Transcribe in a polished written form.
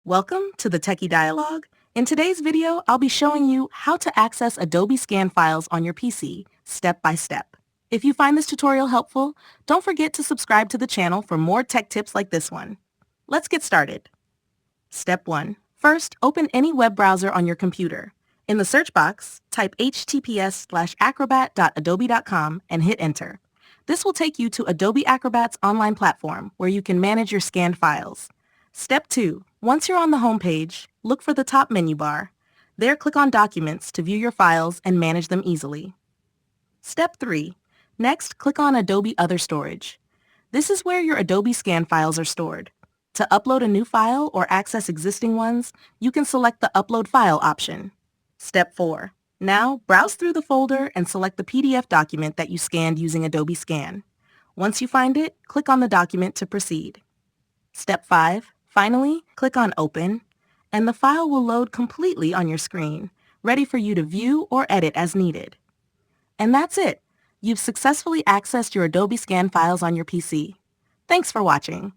Welcome to the Techie Dialogue. In today's video, I'll be showing you how to access Adobe Scan files on your PC, step by step. If you find this tutorial helpful, don't forget to subscribe to the channel for more tech tips like this one. Let's get started. Step 1. First, open any web browser on your computer. In the search box, type https://acrobat.adobe.com and hit enter. This will take you to Adobe Acrobat's online platform where you can manage your scanned files. Step 2. Once you're on the home page, look for the top menu bar. There, click on Documents to view your files and manage them easily. Step 3. Next, click on Adobe Other Storage. This is where your Adobe Scan files are stored. To upload a new file or access existing ones, you can select the Upload File option. Step 4. Now, browse through the folder and select the PDF document that you scanned using Adobe Scan. Once you find it, click on the document to proceed. Step 5. Finally, click on Open, and the file will load completely on your screen, ready for you to view or edit as needed. And that's it. You've successfully accessed your Adobe Scan files on your PC. Thanks for watching.